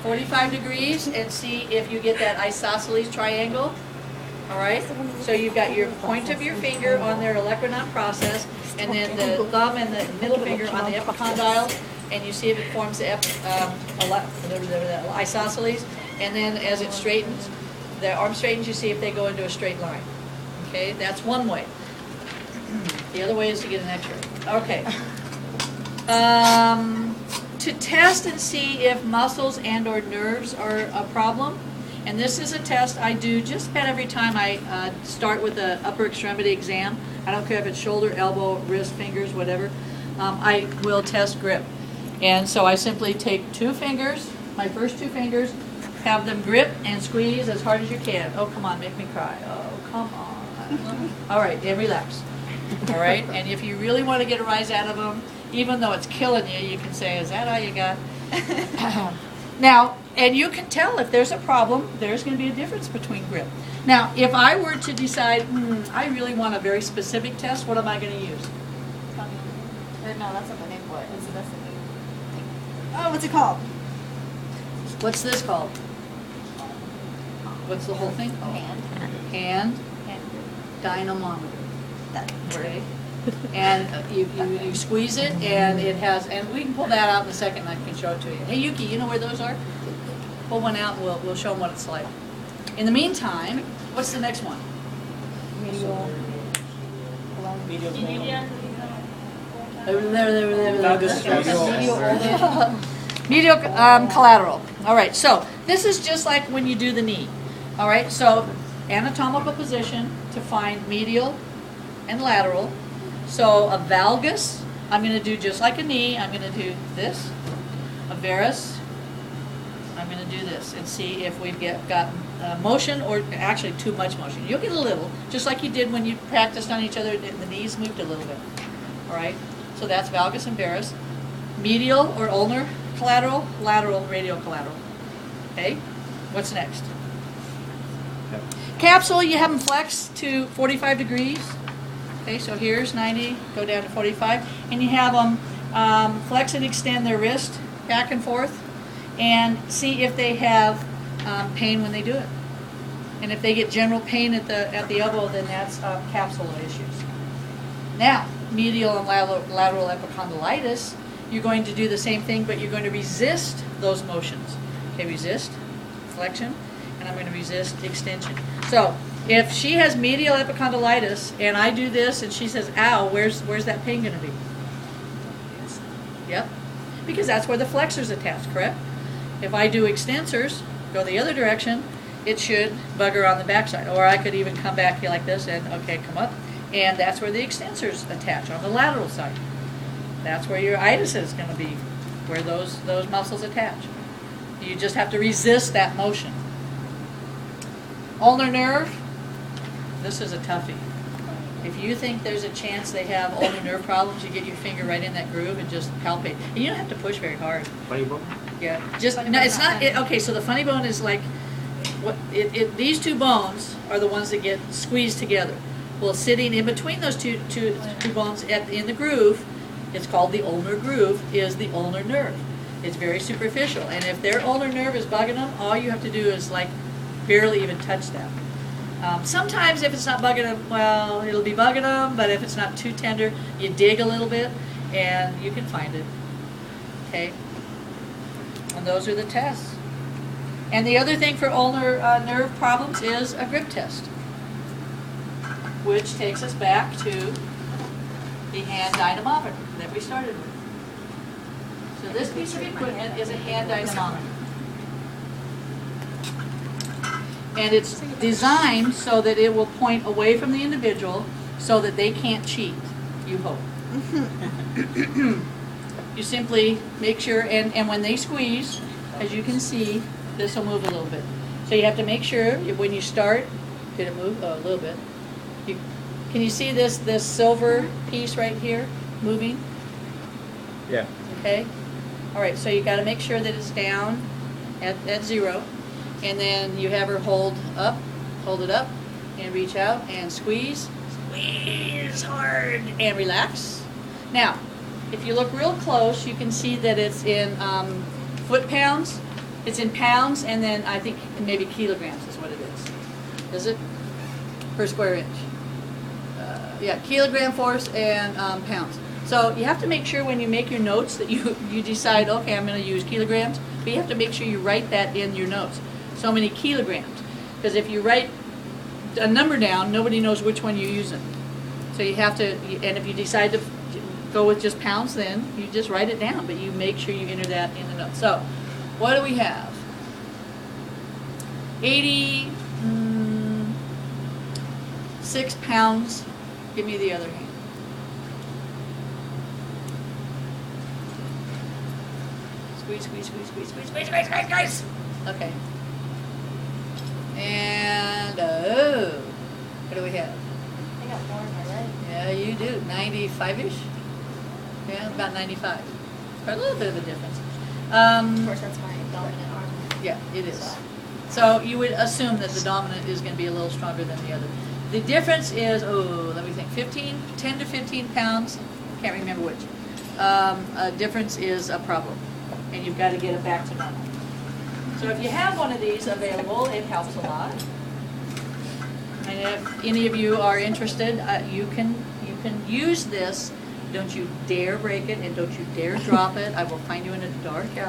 45 degrees and see if you get that isosceles triangle. All right, so you've got your point of your finger on their olecranon process, and then the thumb and the middle finger on the epicondyle, and you see if it forms the isosceles, and then as it straightens, the arm straightens, you see if they go into a straight line. Okay, that's one way. The other way is to get an x-ray. Okay. To test and see if muscles and or nerves are a problem, and this is a test I do just about every time I start with the upper extremity exam. I don't care if it's shoulder, elbow, wrist, fingers, whatever. I will test grip. And so I simply take two fingers, my first two fingers, have them grip and squeeze as hard as you can. Oh, come on, make me cry. Oh, come on. All right, and relax. All right, and if you really want to get a rise out of them, even though it's killing you, you can say, is that all you got? Now, and you can tell if there's a problem, there's going to be a difference between grip. Now, if I were to decide, I really want a very specific test, what am I going to use? No, that's not the name for it. It's the thing. Oh, what's it called? What's this called? What's the whole thing called? Hand dynamometer. Okay. And you squeeze it, and it has, and we can pull that out in a second, and I can show it to you. Hey, Yuki, you know where those are? Pull one out, and we'll show them what it's like. In the meantime, what's the next one? Medial collateral. All right, so this is just like when you do the knee. All right, so anatomical position to find medial and lateral. So a valgus, I'm going to do just like a knee. I'm going to do this. A varus, I'm going to do this and see if we've got motion or actually too much motion. You'll get a little, just like you did when you practiced on each other. The knees moved a little bit. All right, so that's valgus and varus. Medial or ulnar collateral, lateral, radial collateral. Okay, what's next? Capsule, you have them flex to 45 degrees. Okay, so here's 90, go down to 45, and you have them flex and extend their wrist back and forth, and see if they have pain when they do it. And if they get general pain at the elbow, then that's capsular issues. Now, medial and lateral epicondylitis, you're going to do the same thing, but you're going to resist those motions. Okay, resist, flexion, and I'm going to resist extension. So, if she has medial epicondylitis and I do this and she says, ow, where's that pain going to be? Yep, because that's where the flexor's attached, correct? If I do extensors, go the other direction, it should bugger on the backside. Or I could even come back here like this and, okay, come up. And that's where the extensors attach on the lateral side. That's where your itis is going to be, where those muscles attach. You just have to resist that motion. Ulnar nerve. This is a toughie. If you think there's a chance they have ulnar nerve problems, you get your finger right in that groove and just palpate. And you don't have to push very hard. Funny bone? Yeah. Just no, it's not. Okay, so the funny bone is like what these two bones are the ones that get squeezed together. Well, sitting in between those two bones in the groove, it's called the ulnar groove, is the ulnar nerve. It's very superficial, and if their ulnar nerve is bugging them, all you have to do is like barely even touch that. Sometimes if it's not bugging them, well, it'll be bugging them, but if it's not too tender, you dig a little bit and you can find it. Okay? And those are the tests. And the other thing for ulnar nerve problems is a grip test, which takes us back to the hand dynamometer that we started with. So this piece of equipment is a hand dynamometer. And it's designed so that it will point away from the individual so that they can't cheat, you hope. You simply make sure, and when they squeeze, as you can see, this will move a little bit. So you have to make sure when you start, did it move? Oh, a little bit. Can you see this silver piece right here moving? Yeah. Okay. All right, so you got to make sure that it's down at 0. And then you have her hold it up, and reach out and squeeze hard, and relax. Now, if you look real close, you can see that it's in foot-pounds It's in pounds, and then I think maybe kilograms is what it is. Is it? Per square inch. Yeah, kilogram force and pounds. So you have to make sure when you make your notes that you decide, okay, I'm going to use kilograms, but you have to make sure you write that in your notes. So many kilograms. Because if you write a number down, nobody knows which one you're using. So you have to, and if you decide to go with just pounds, then you just write it down, but you make sure you enter that in the notes. So, what do we have? 86 pounds. Give me the other hand. Squeeze, squeeze, squeeze, squeeze, squeeze, squeeze, squeeze, squeeze, squeeze. Okay. And, what do we have? I got more in my leg. Yeah, you do. 95-ish? Yeah, about 95. Or a little bit of a difference. Of course, that's my dominant arm. Yeah, it is. So you would assume that the dominant is going to be a little stronger than the other. The difference is, let me think, 10 to 15 pounds, can't remember which. A difference is a problem, and you've got to get it back to normal. So if you have one of these available, it helps a lot. And if any of you are interested, you can use this. Don't you dare break it, and don't you dare drop it. I will find you in a dark alley.